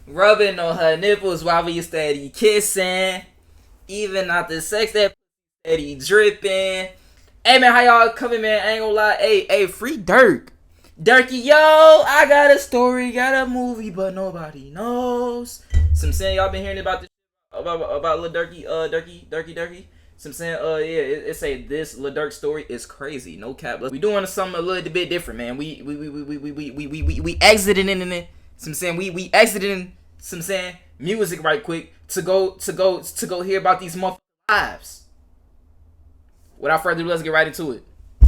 rubbing on her nipples while we steady kissing. Even after sex, that steady dripping. Hey man, how y'all coming, man? I ain't gonna lie. Hey, free Durk. Durky, yo, I got a story, got a movie, but nobody knows. Some saying y'all been hearing about this about Lil Durky, Durky. Some saying, yeah, it say this Lil Durk story is crazy, no cap. We doing something a little bit different, man. We exiting in it. Some saying we exiting some saying music right quick to go hear about these motherfuckers' lives. Without further ado, let's get right into it.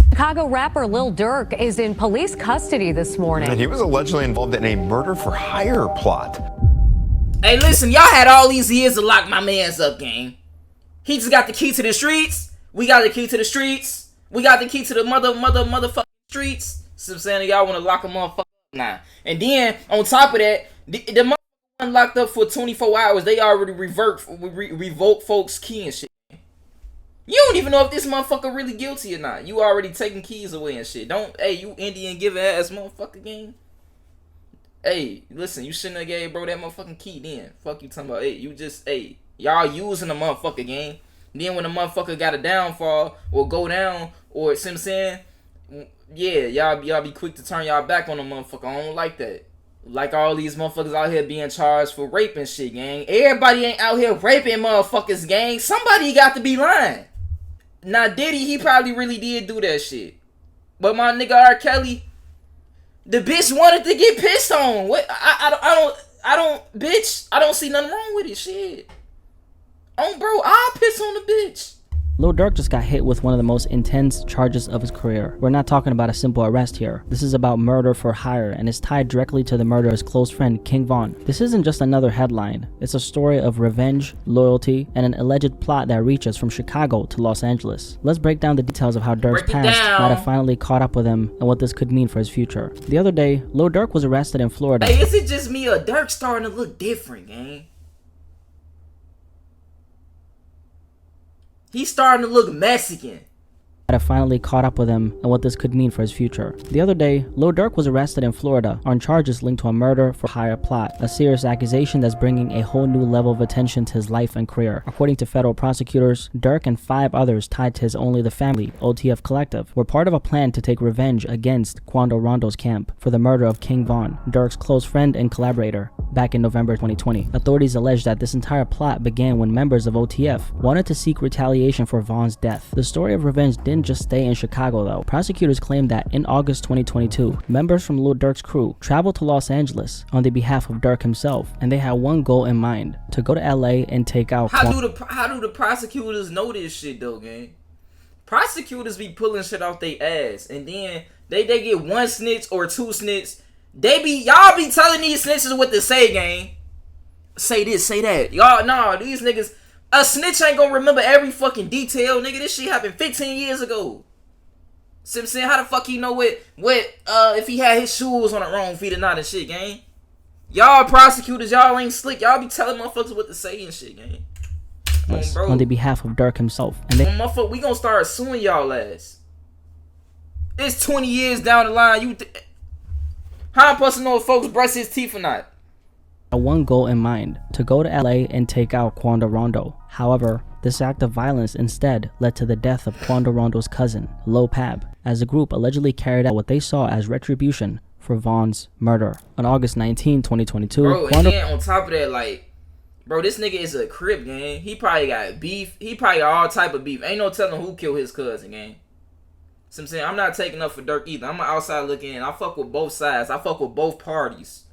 Chicago rapper Lil Durk is in police custody this morning. And he was allegedly involved in a murder-for-hire plot. Hey, listen, y'all had all these years to lock my mans up, gang. He just got the key to the streets. We got the key to the streets. We got the key to the motherfucking streets. So I'm saying y'all want to lock a motherfucker up now. And then, on top of that, the motherfucker locked up for 24 hours. They already revoke folks' key and shit. You don't even know if this motherfucker really guilty or not. You already taking keys away and shit. Hey, you Indian giving ass motherfucker gang. Hey, listen, you shouldn't have gave bro that motherfucking key then. Fuck you talking about. Hey, y'all using the motherfucker gang. Then when the motherfucker got a downfall or go down or see what I'm saying, yeah, y'all be quick to turn y'all back on the motherfucker. I don't like that. Like all these motherfuckers out here being charged for raping shit, gang. Everybody ain't out here raping motherfuckers, gang. Somebody got to be lying. Now Diddy, he probably really did do that shit. But my nigga R. Kelly, the bitch wanted to get pissed on. What? I don't, bitch. I don't see nothing wrong with it, shit. Bro, I'll piss on the bitch. Lil Durk just got hit with one of the most intense charges of his career. We're not talking about a simple arrest here. This is about murder for hire and is tied directly to the murder of his close friend King Von. This isn't just another headline. It's a story of revenge, loyalty, and an alleged plot that reaches from Chicago to Los Angeles. Let's break down the details of how Durk's past might have finally caught up with him and what this could mean for his future. The other day, Lil Durk was arrested in Florida. Hey, is it just me or Durk starting to look different, gang? He's starting to look Mexican. Have finally caught up with him and what this could mean for his future. The other day, Lil Durk was arrested in Florida on charges linked to a murder for hire plot, a serious accusation that's bringing a whole new level of attention to his life and career. According to federal prosecutors, Durk and 5 others tied to his Only the Family, OTF collective, were part of a plan to take revenge against Quando Rondo's camp for the murder of King Von, Durk's close friend and collaborator, back in November 2020. Authorities allege that this entire plot began when members of OTF wanted to seek retaliation for Von's death. The story of revenge didn't just stay in Chicago though. Prosecutors claim that in August 2022, members from Lil Durk's crew traveled to Los Angeles on the behalf of Durk himself, and they had one goal in mind: to go to LA and take out. How do the prosecutors know this shit though, gang? Prosecutors be pulling shit off their ass, and then they get one snitch or 2 snitch. Y'all be telling these snitches what to say, gang. Say this, say that. Y'all, nah, these niggas. A snitch ain't gonna remember every fucking detail, nigga. This shit happened 15 years ago. See what I'm saying? How the fuck he know what if he had his shoes on the wrong feet or not and shit, gang? Y'all prosecutors, y'all ain't slick. Y'all be telling motherfuckers what to say and shit, gang. On the behalf of Durk himself. And motherfucker, we gonna start suing y'all ass. It's 20 years down the line. How I'm supposed to know if folks brush his teeth or not? One goal in mind: to go to LA and take out Quando Rondo. However, this act of violence instead led to the death of Quando Rondo's cousin, Lil Pab, as the group allegedly carried out what they saw as retribution for Von's murder. On August 19, 2022, bro, and then on top of that, like, bro, this nigga is a Crip, gang. He probably got beef. He probably got all type of beef. Ain't no telling who killed his cousin, gang. So I'm saying, I'm not taking up for Durk either. I'm outside looking in. I fuck with both sides. I fuck with both parties.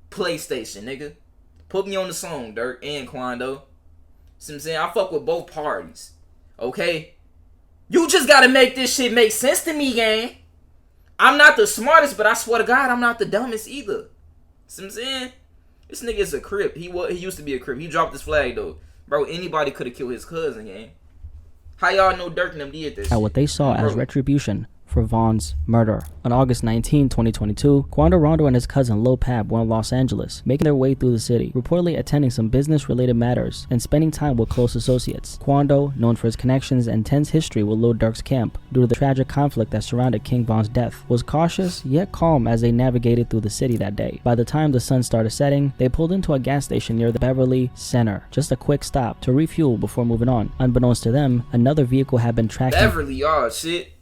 PlayStation, nigga. Put me on the song, Durk and Quando. See what I'm saying? I fuck with both parties. Okay? You just gotta make this shit make sense to me, gang. I'm not the smartest, but I swear to God, I'm not the dumbest either. See what I'm saying? This nigga is a Crip. He used to be a Crip. He dropped his flag, though. Bro, anybody could have killed his cousin, gang. How y'all know Durk and them did this? What they saw as retribution for Vaughn's murder. On August 19, 2022, Quando Rondo and his cousin Lil Pab were in Los Angeles, making their way through the city, reportedly attending some business-related matters and spending time with close associates. Quando, known for his connections and tense history with Lil Durk's camp due to the tragic conflict that surrounded King Von's death, was cautious yet calm as they navigated through the city that day. By the time the sun started setting, they pulled into a gas station near the Beverly Center, just a quick stop to refuel before moving on. Unbeknownst to them, another vehicle had been tracking Beverly, oh shit.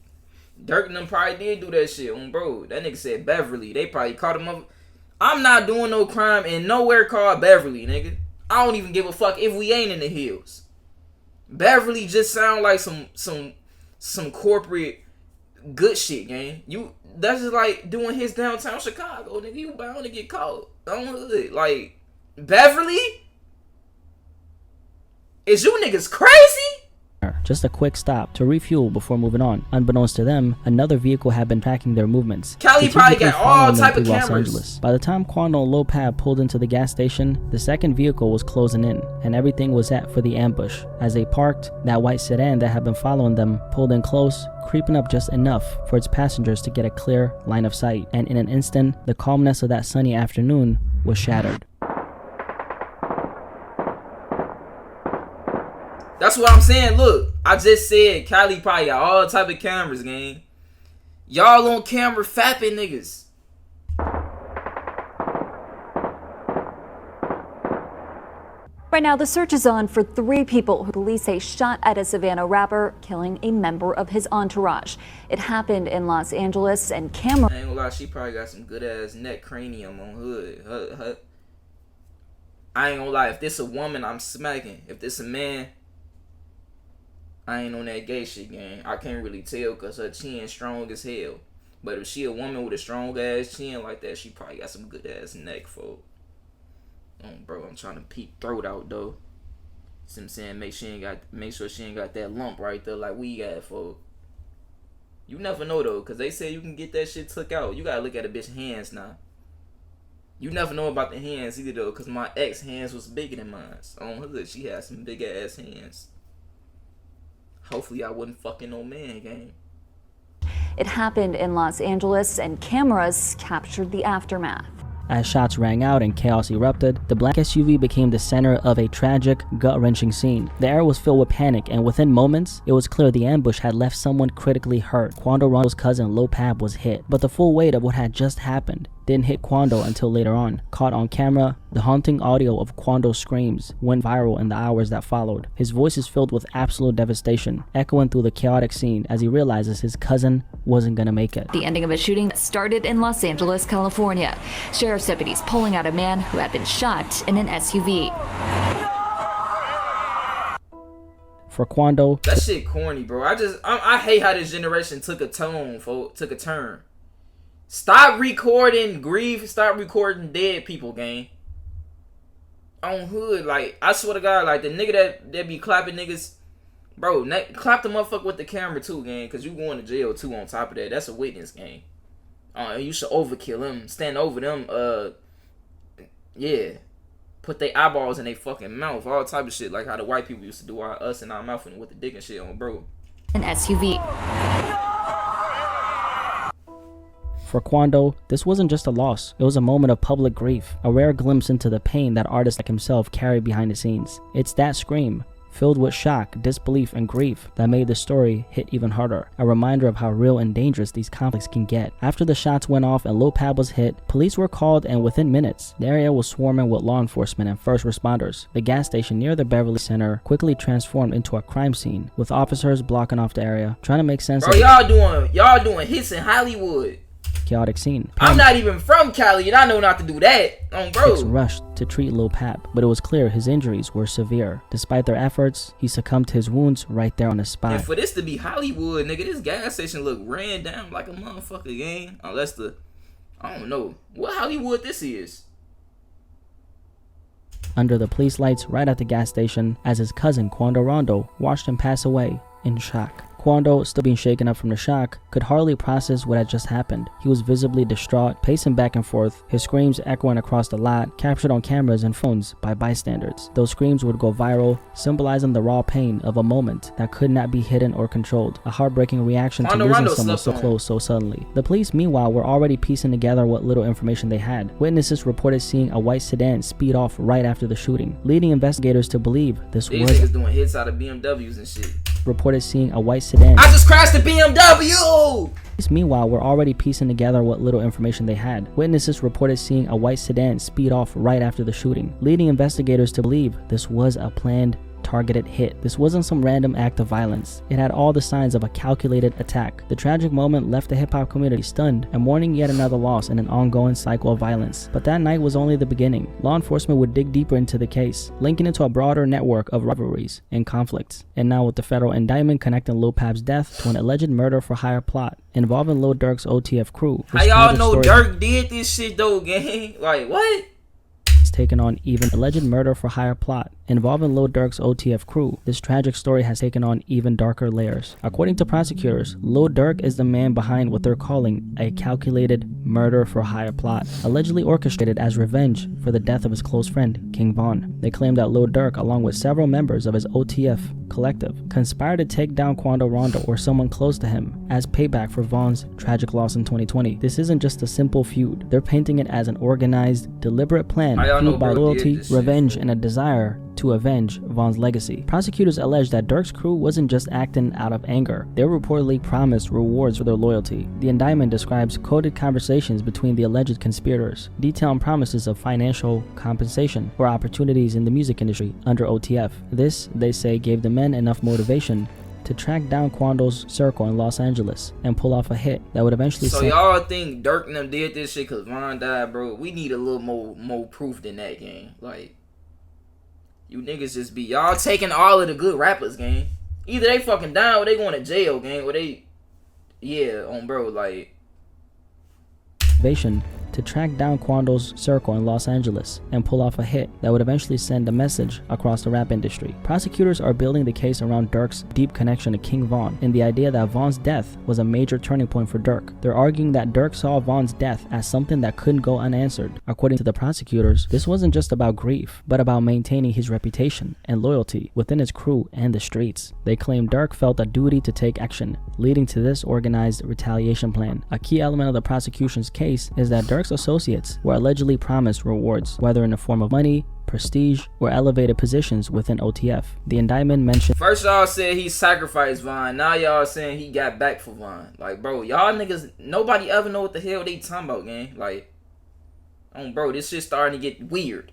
Dirk and them probably did do that shit on bro. That nigga said Beverly. They probably caught him up. I'm not doing no crime in nowhere called Beverly, nigga. I don't even give a fuck if we ain't in the hills. Beverly just sound like some corporate good shit, gang. That's just like doing his downtown Chicago, nigga. You bound to get caught. Like Beverly? Is you niggas crazy? just a quick stop to refuel before moving on. Unbeknownst to them, another vehicle had been tracking their movements. Cali probably got all type of Los cameras. Angeles. By the time Quando and Lil Pab pulled into the gas station, the second vehicle was closing in, and everything was set for the ambush. As they parked, that white sedan that had been following them pulled in close, creeping up just enough for its passengers to get a clear line of sight, and in an instant, the calmness of that sunny afternoon was shattered. That's what I'm saying. Look, I just said Cali probably got all type of cameras, gang. Y'all on camera fapping niggas. Right now, the search is on for 3 people who police say shot at a Savannah rapper, killing a member of his entourage. It happened in Los Angeles, and camera... I ain't gonna lie, she probably got some good ass neck cranium on hood. I ain't gonna lie, if this a woman, I'm smacking. If this a man, I ain't on that gay shit, gang. I can't really tell because her chin strong as hell. But if she a woman with a strong ass chin like that, she probably got some good ass neck, folks. Oh, bro, I'm trying to peep throat out though. See what I'm saying? Make sure she ain't got that lump right there like we got, folks. You never know though, cause they say you can get that shit took out. You gotta look at a bitch hands now. You never know about the hands either though, cause my ex hands was bigger than mine. On her look, she had some big ass hands. Hopefully I wasn't fucking no man, gang. It happened in Los Angeles, and cameras captured the aftermath. As shots rang out and chaos erupted, the black SUV became the center of a tragic, gut-wrenching scene. The air was filled with panic, and within moments, it was clear the ambush had left someone critically hurt. Quando Rondo's cousin Lil Pab was hit, but the full weight of what had just happened didn't hit Quando until later on. Caught on camera, the haunting audio of Quando's screams went viral in the hours that followed. His voice is filled with absolute devastation, echoing through the chaotic scene as he realizes his cousin wasn't gonna make it. The ending of a shooting that started in Los Angeles, California. Sheriff's deputies pulling out a man who had been shot in an SUV. For Quando, That shit corny, bro. I hate how this generation took a turn. Stop recording grief. Stop recording dead people, gang. On hood, like, I swear to God, like, the nigga that be clapping niggas, bro, clap the motherfucker with the camera too, gang, because you going to jail too on top of that. That's a witness, gang. You should overkill them. Stand over them, yeah. Put their eyeballs in their fucking mouth. All type of shit, like how the white people used to do us in our mouth with the dick and shit on, bro. An SUV. For Quando, this wasn't just a loss, it was a moment of public grief, a rare glimpse into the pain that artists like himself carried behind the scenes. It's that scream, filled with shock, disbelief, and grief, that made the story hit even harder, a reminder of how real and dangerous these conflicts can get. After the shots went off and Lil Pab was hit, police were called, and within minutes, the area was swarming with law enforcement and first responders. The gas station near the Beverly Center quickly transformed into a crime scene, with officers blocking off the area, trying to make sense Bro, of y'all doing hits in Hollywood. chaotic scene. I'm not even from Cali, and I know not to do that. Bro. Rushed to treat Lil Pab, but it was clear his injuries were severe. Despite their efforts, he succumbed to his wounds right there on the spot. And for this to be Hollywood, nigga, this gas station look ran down like a motherfucker, gang. Unless I don't know what Hollywood this is. Under the police lights right at the gas station, as his cousin Quando Rondo watched him pass away in shock. Quando, still being shaken up from the shock, could hardly process what had just happened. He was visibly distraught, pacing back and forth, his screams echoing across the lot, captured on cameras and phones by bystanders. Those screams would go viral, symbolizing the raw pain of a moment that could not be hidden or controlled, a heartbreaking reaction to losing someone so close so suddenly. The police, meanwhile, were already piecing together what little information they had. Witnesses reported seeing a white sedan speed off right after the shooting, leading investigators to believe this These was niggas doing hits out of BMWs and shit. Reported seeing a white sedan. I just crashed the BMW! Meanwhile, were already piecing together what little information they had. Witnesses reported seeing a white sedan speed off right after the shooting, leading investigators to believe this was a planned, targeted hit. This wasn't some random act of violence. It had all the signs of a calculated attack. The tragic moment left the hip-hop community stunned and mourning yet another loss in an ongoing cycle of violence. But that night was only the beginning. Law enforcement would dig deeper into the case, linking it to a broader network of rivalries and conflicts. And now with the federal indictment connecting Lil Pap's death to an alleged murder for hire plot involving Lil Durk's OTF crew. How y'all know Durk did this shit though, gang? Like, what? Taken on even alleged murder for hire plot involving Lil Durk's OTF crew. This tragic story has taken on even darker layers. According to prosecutors, Lil Durk is the man behind what they're calling a calculated murder for hire plot, allegedly orchestrated as revenge for the death of his close friend, King Von. They claim that Lil Durk, along with several members of his OTF collective, conspired to take down Quando Rondo or someone close to him as payback for Von's tragic loss in 2020. This isn't just a simple feud. They're painting it as an organized, deliberate plan fueled by loyalty, revenge, and a desire to avenge Von's legacy. Prosecutors allege that Durk's crew wasn't just acting out of anger. They were reportedly promised rewards for their loyalty. The indictment describes coded conversations between the alleged conspirators, detailing promises of financial compensation or opportunities in the music industry under OTF. This, they say, gave the men enough motivation to track down Quando's circle in Los Angeles and pull off a hit that would eventually So y'all think Durk and them did this shit cause Von died, bro? We need a little more proof than that, gang. Like, you niggas just be y'all taking all of the good rappers, gang. Either they fucking down or they going to jail, gang, or they on bro, like to track down Quando's circle in Los Angeles and pull off a hit that would eventually send a message across the rap industry. Prosecutors are building the case around Durk's deep connection to King Von and the idea that Von's death was a major turning point for Durk. They're arguing that Durk saw Von's death as something that couldn't go unanswered. According to the prosecutors, this wasn't just about grief, but about maintaining his reputation and loyalty within his crew and the streets. They claim Durk felt a duty to take action, leading to this organized retaliation plan. A key element of the prosecution's case is that Durk's associates were allegedly promised rewards, whether in the form of money, prestige, or elevated positions within OTF. The indictment mentioned first y'all said he sacrificed Von, now y'all saying he got back for Von. Like, bro, y'all niggas, nobody ever know what the hell they talking about, gang. Like, bro, this shit starting to get weird.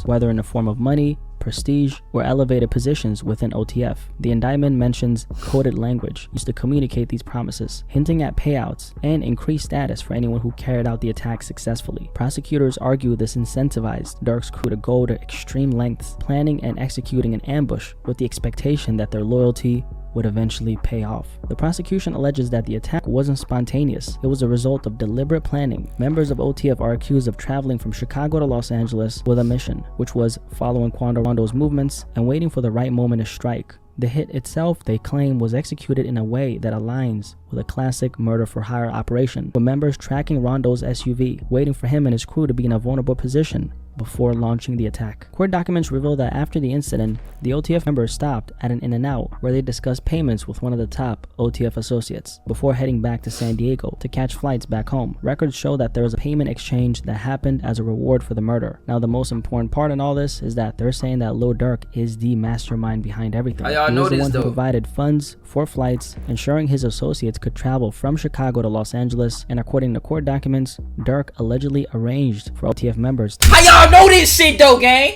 Whether in the form of money, prestige, or elevated positions within OTF. The indictment mentions coded language used to communicate these promises, hinting at payouts and increased status for anyone who carried out the attack successfully. Prosecutors argue this incentivized Durk's crew to go to extreme lengths, planning and executing an ambush with the expectation that their loyalty would eventually pay off. The prosecution alleges that the attack wasn't spontaneous. It was a result of deliberate planning. Members of OTF are accused of traveling from Chicago to Los Angeles with a mission, which was following Quando Rondo's movements and waiting for the right moment to strike. The hit itself, they claim, was executed in a way that aligns with a classic murder for hire operation, with members tracking Rondo's SUV, waiting for him and his crew to be in a vulnerable position before launching the attack. Court documents reveal that after the incident, the OTF members stopped at an In-N-Out where they discussed payments with one of the top OTF associates before heading back to San Diego to catch flights back home. Records show that there was a payment exchange that happened as a reward for the murder. Now, the most important part in all this is that they're saying that Lil Durk is the mastermind behind everything. He was the one who provided funds for flights, ensuring his associates could travel from Chicago to Los Angeles, and according to court documents, Durk allegedly arranged for OTF members to how y'all know this shit though, gang?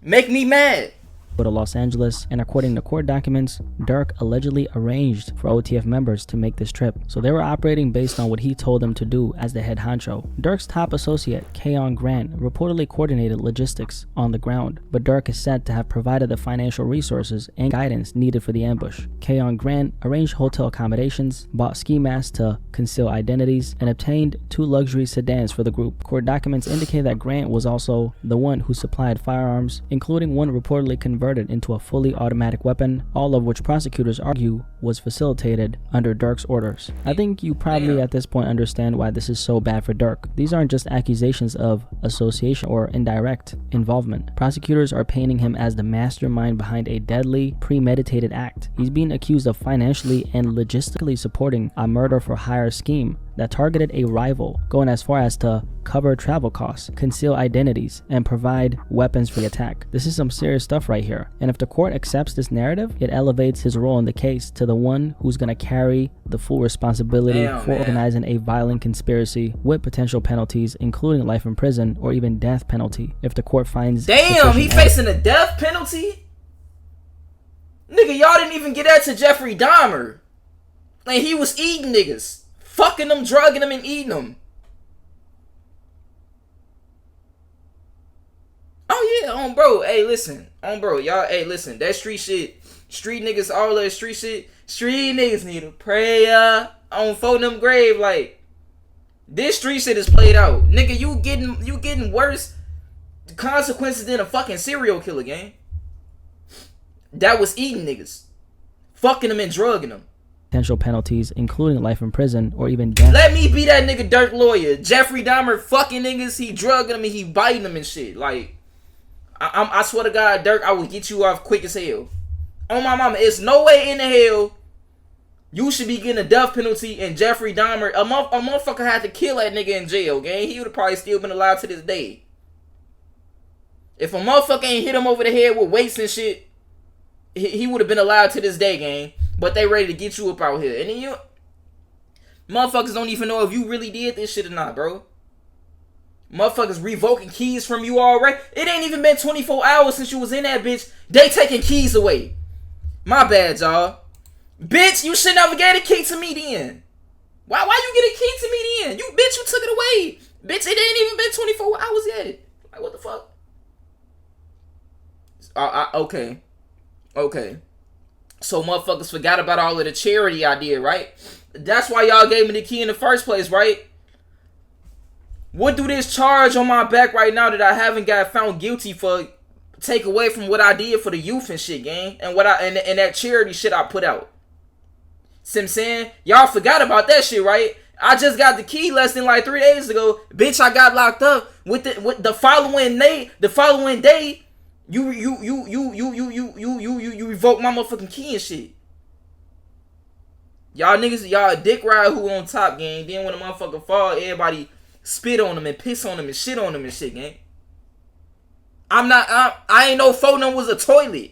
Make me mad. go to Los Angeles, and according to court documents, Durk allegedly arranged for OTF members to make this trip, so they were operating based on what he told them to do as the head honcho. Durk's top associate, Keon Grant, reportedly coordinated logistics on the ground, but Durk is said to have provided the financial resources and guidance needed for the ambush. Keon Grant arranged hotel accommodations, bought ski masks to conceal identities, and obtained 2 luxury sedans for the group. Court documents indicate that Grant was also the one who supplied firearms, including one reportedly converted converted into a fully automatic weapon, all of which prosecutors argue was facilitated under Durk's orders. I think you probably at this point understand why this is so bad for Durk. These aren't just accusations of association or indirect involvement. Prosecutors are painting him as the mastermind behind a deadly, premeditated act. He's being accused of financially and logistically supporting a murder-for-hire scheme that targeted a rival, going as far as to cover travel costs, conceal identities, and provide weapons for the attack. This is some serious stuff right here. And if the court accepts this narrative, it elevates his role in the case to the one who's going to carry the full responsibility for organizing a violent conspiracy with potential penalties, including life in prison or even death penalty if the court finds he facing a death penalty? Nigga, y'all didn't even get that to Jeffrey Dahmer. Like, he was eating niggas. Fucking them, drugging them, and eating them. Oh yeah, bro. Hey, listen. Bro. Y'all, hey, listen. That street shit. Street niggas, all that street shit. Street niggas need a prayer on for them grave. Like, this street shit is played out. Nigga, you getting worse consequences than a fucking serial killer, gang. That was eating niggas. Fucking them and drugging them. Potential penalties, including life in prison or even death. Let me be that nigga Durk lawyer. Jeffrey Dahmer fucking niggas, he drugging them and he biting them and shit. Like, I swear to God, Durk, I will get you off quick as hell. On my mama, it's no way in the hell you should be getting a death penalty and Jeffrey Dahmer, a motherfucker had to kill that nigga in jail, gang. He would have probably still been alive to this day. If a motherfucker ain't hit him over the head with weights and shit, he would have been alive to this day, gang. But they ready to get you up out here. And then you motherfuckers don't even know if you really did this shit or not, bro. Motherfuckers revoking keys from you already. It ain't even been 24 hours since you was in that bitch. They taking keys away. My bad, y'all. Bitch, you should never get a key to me then. Why you get a key to me then? You took it away. Bitch, it ain't even been 24 hours yet. Like, what the fuck? Okay. So motherfuckers forgot about all of the charity I did, right? That's why y'all gave me the key in the first place, right? What do this charge on my back right now that I haven't got found guilty for take away from what I did for the youth and shit, gang? And what and that charity shit I put out. See what I'm saying? Y'all forgot about that shit, right? I just got the key less than like 3 days ago. Bitch, I got locked up with the following day. You revoke my motherfucking key and shit. Y'all niggas, y'all dick ride who on top, gang. Then when a motherfucker fall, everybody spit on them and piss on them and shit on them and shit, gang. I ain't no phone number was a toilet.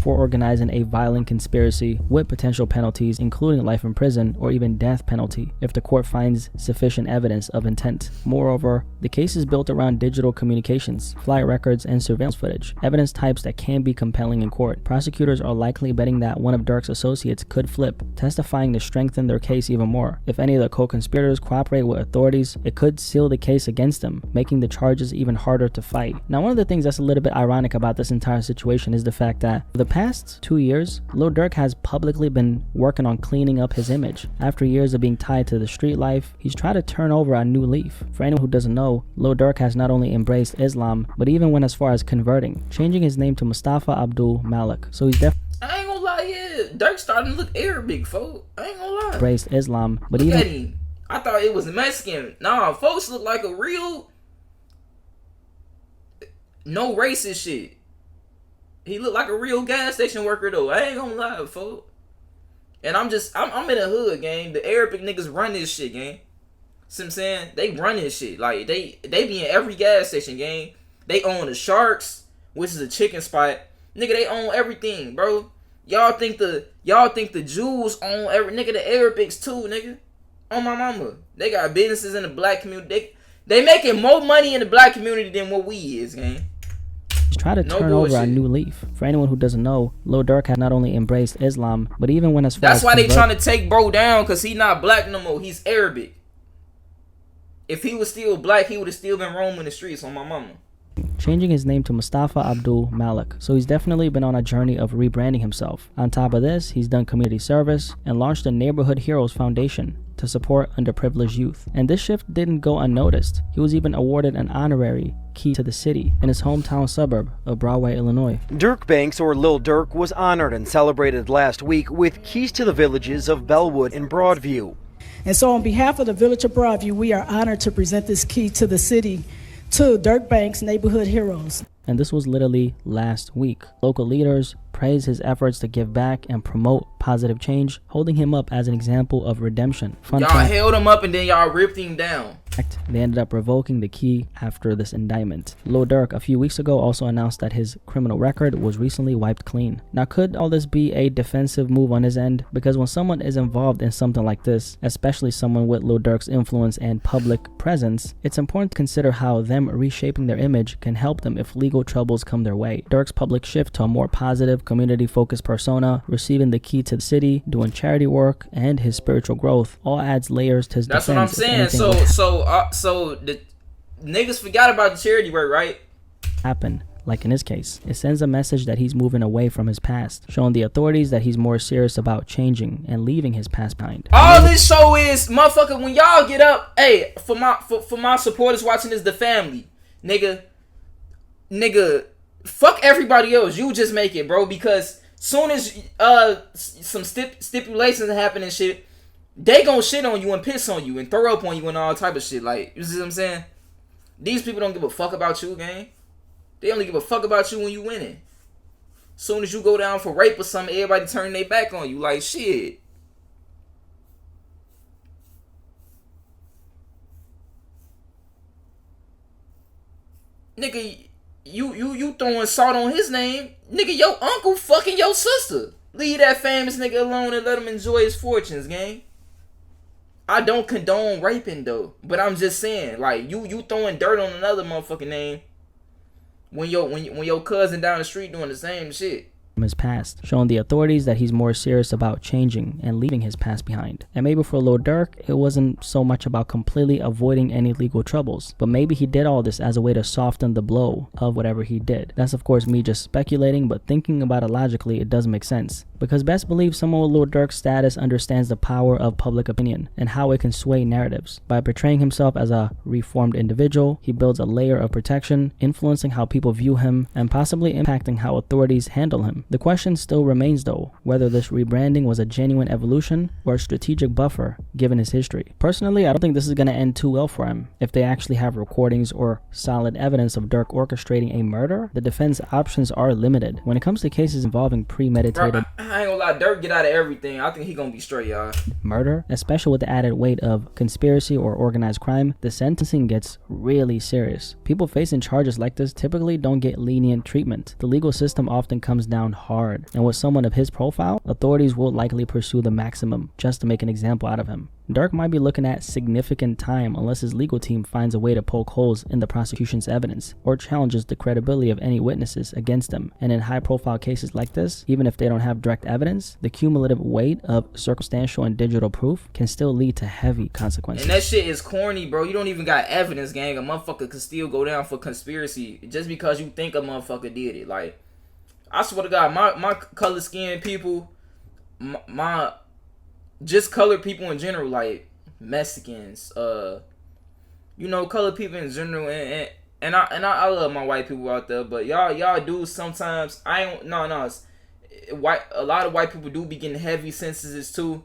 For organizing a violent conspiracy with potential penalties, including life in prison or even death penalty if the court finds sufficient evidence of intent. Moreover, the case is built around digital communications, flight records, and surveillance footage, evidence types that can be compelling in court. Prosecutors are likely betting that one of Durk's associates could flip, testifying to strengthen their case even more. If any of the co-conspirators cooperate with authorities, it could seal the case against them, making the charges even harder to fight. Now, one of the things that's a little bit ironic about this entire situation is the fact that the past 2 years, Lil Durk has publicly been working on cleaning up his image. After years of being tied to the street life, he's tried to turn over a new leaf. For anyone who doesn't know, Lil Durk has not only embraced Islam, but even went as far as converting, changing his name to Mustafa Abdul Malik. So he's definitely I ain't gonna lie, yeah. Durk starting to look Arabic, folks. I ain't gonna lie. embraced Islam, but Look even at him. I thought it was Mexican. Nah, folks look like a real no racist shit. He looked like a real gas station worker though. I ain't gonna lie, folks. And I'm in the hood, gang. The Arabic niggas run this shit, gang. See what I'm saying? They run this shit. Like they be in every gas station, gang. They own the Sharks, which is a chicken spot. Nigga, they own everything, bro. Y'all think the Jews own every nigga, the Arabics too, nigga. On my mama. They got businesses in the black community. They making more money in the black community than what we is, gang. try to turn over a new leaf. For anyone who doesn't know, Lil Durk has not only embraced Islam, but even went as far as That's why they trying to take bro down, because he not black no more. He's Arabic. If he was still black, he would have still been roaming the streets on my mama. Changing his name to Mustafa Abdul Malik. So he's definitely been on a journey of rebranding himself. On top of this, he's done community service and launched the Neighborhood Heroes Foundation to support underprivileged youth. And this shift didn't go unnoticed. He was even awarded an honorary key to the city in his hometown suburb of Broadway, Illinois. Durk Banks, or Lil Durk, was honored and celebrated last week with keys to the villages of Bellwood and Broadview. And so on behalf of the Village of Broadview, we are honored to present this key to the city to Durk Banks Neighborhood Heroes. And this was literally last week. Local leaders praised his efforts to give back and promote positive change, holding him up as an example of redemption. Y'all held him up and then y'all ripped him down. They ended up revoking the key after this indictment. Lil Durk a few weeks ago also announced that his criminal record was recently wiped clean. Now, could all this be a defensive move on his end? Because when someone is involved in something like this, especially someone with Lil Durk's influence and public presence, it's important to consider how them reshaping their image can help them if legal troubles come their way. Durk's public shift to a more positive, community-focused persona, receiving the key to the city, doing charity work, and his spiritual growth all adds layers to his defense. That's what I'm saying. So the niggas forgot about the charity work, right? Happen. Like in his case, it sends a message that he's moving away from his past, showing the authorities that he's more serious about changing and leaving his past behind. All this show is, motherfucker, when y'all get up, hey, for my supporters watching this, the family, nigga, fuck everybody else. You just make it, bro, because soon as some stipulations happen and shit, they gon' shit on you and piss on you and throw up on you and all type of shit. Like, you see what I'm saying? These people don't give a fuck about you, gang. They only give a fuck about you when you winning. Soon as you go down for rape or something, everybody turn their back on you. Like, shit. Nigga, you throwing salt on his name. Nigga, your uncle fucking your sister. Leave that famous nigga alone and let him enjoy his fortunes, gang. I don't condone raping though, but I'm just saying, like, you throwing dirt on another motherfucking name when your cousin down the street doing the same shit. From his past, showing the authorities that he's more serious about changing and leaving his past behind. And maybe for Lil Durk, it wasn't so much about completely avoiding any legal troubles, but maybe he did all this as a way to soften the blow of whatever he did. That's of course me just speculating, but thinking about it logically, it does make sense. Because best believe someone with Lil Durk's status understands the power of public opinion and how it can sway narratives. By portraying himself as a reformed individual, he builds a layer of protection, influencing how people view him and possibly impacting how authorities handle him. The question still remains though, whether this rebranding was a genuine evolution or a strategic buffer given his history. Personally, I don't think this is going to end too well for him. If they actually have recordings or solid evidence of Durk orchestrating a murder, the defense options are limited. When it comes to cases involving premeditated I ain't gonna lie, Durk get out of everything. I think he gonna be straight, y'all. Murder, especially with the added weight of conspiracy or organized crime, the sentencing gets really serious. People facing charges like this typically don't get lenient treatment. The legal system often comes down hard, and with someone of his profile, authorities will likely pursue the maximum just to make an example out of him. Durk might be looking at significant time unless his legal team finds a way to poke holes in the prosecution's evidence or challenges the credibility of any witnesses against him. And in high-profile cases like this, even if they don't have direct evidence, the cumulative weight of circumstantial and digital proof can still lead to heavy consequences. And that shit is corny, bro. You don't even got evidence, gang. A motherfucker could still go down for conspiracy just because you think a motherfucker did it. Like, I swear to God, my color skinned people, my just colored people in general, like Mexicans, colored people in general, and I love my white people out there, but y'all do sometimes. A lot of white people do be getting heavy sentences too,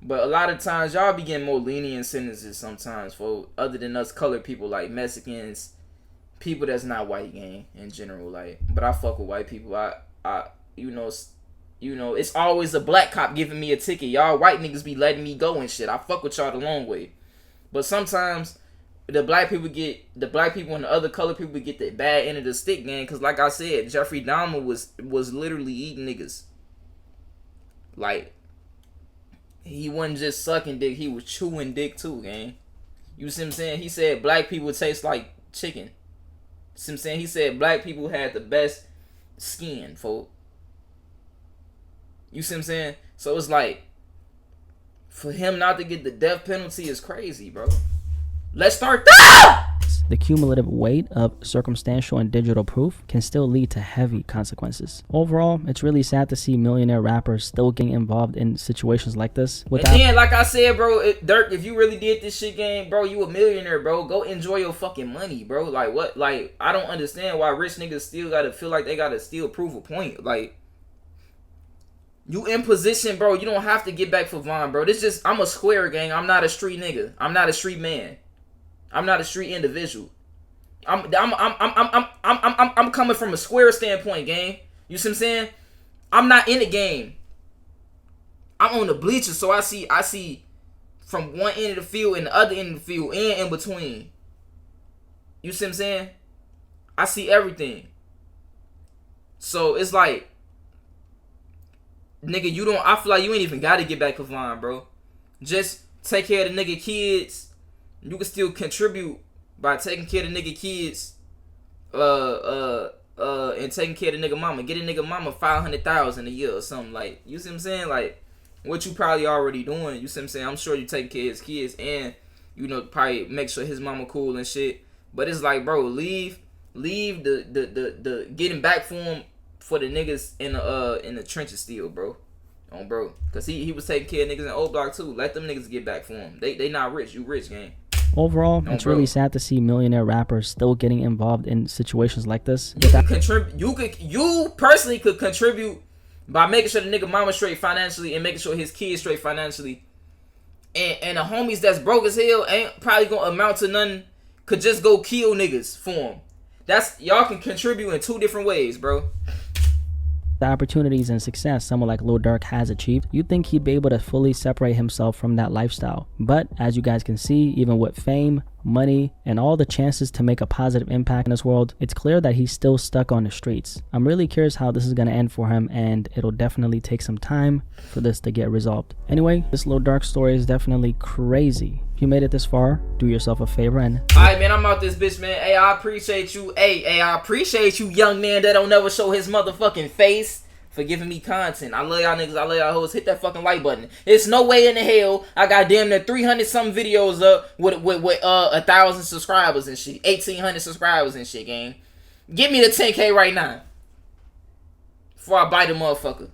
but a lot of times y'all be getting more lenient sentences sometimes for other than us colored people, like Mexicans, people that's not white, gang, in general. Like, but I fuck with white people. It's always a black cop giving me a ticket. Y'all white niggas be letting me go and shit. I fuck with y'all the long way. But sometimes the black people and the other colored people get the bad end of the stick, gang. Cause like I said, Jeffrey Dahmer was literally eating niggas. Like, he wasn't just sucking dick, he was chewing dick too, gang. You see what I'm saying? He said black people taste like chicken. See what I'm saying? He said black people had the best skin, folks. You see what I'm saying? So it's like, for him not to get the death penalty is crazy, bro. Let's start that! the cumulative weight of circumstantial and digital proof can still lead to heavy consequences. Overall, it's really sad to see millionaire rappers still getting involved in situations like this. And then, like I said, bro, Durk, if you really did this shit game, bro, you a millionaire, bro. Go enjoy your fucking money, bro. Like, what? Like, I don't understand why rich niggas still gotta feel like they gotta still prove a point. Like, you in position, bro. You don't have to get back for Vaughn, bro. This just, I'm a square, gang. I'm not a street nigga. I'm not a street man. I'm not a street individual. I'm coming from a square standpoint, gang. You see what I'm saying? I'm not in the game. I'm on the bleachers, so I see from one end of the field and the other end of the field and in between. You see what I'm saying? I see everything. So it's like, nigga, I feel like you ain't even gotta get back for Vaughn, bro. Just take care of the nigga kids. You can still contribute by taking care of the nigga kids, and taking care of the nigga mama. Get a nigga mama $500,000 a year or something, like, you see what I'm saying? Like, what you probably already doing, you see what I'm saying? I'm sure you taking care of his kids and, you know, probably make sure his mama cool and shit. But it's like, bro, leave the getting back for him for the niggas in the trenches still, bro. Bro. Cause he was taking care of niggas in old block too. Let them niggas get back for him. They not rich. You rich, gang. Overall, it's really sad to see millionaire rappers still getting involved in situations like this. You personally could contribute by making sure the nigga mama straight financially and making sure his kids straight financially. And the homies that's broke as hell ain't probably gonna amount to nothing. Could just go kill niggas for him. Y'all can contribute in two different ways, bro. The opportunities and success someone like Lil Durk has achieved, you'd think he'd be able to fully separate himself from that lifestyle. But as you guys can see, even with fame, money, and all the chances to make a positive impact in this world, it's clear that he's still stuck on the streets. I'm really curious how this is going to end for him, and it'll definitely take some time for this to get resolved. Anyway, this Lil Durk story is definitely crazy. If you made it this far, do yourself a favor and... Alright, man, I'm out this bitch, man. Hey, I appreciate you. Hey, I appreciate you, young man that don't never show his motherfucking face, for giving me content. I love y'all niggas. I love y'all hoes. Hit that fucking like button. It's no way in the hell I got damn near 300 something videos up with 1,000 subscribers and shit. 1,800 subscribers and shit, gang. Give me the 10K right now before I bite a motherfucker.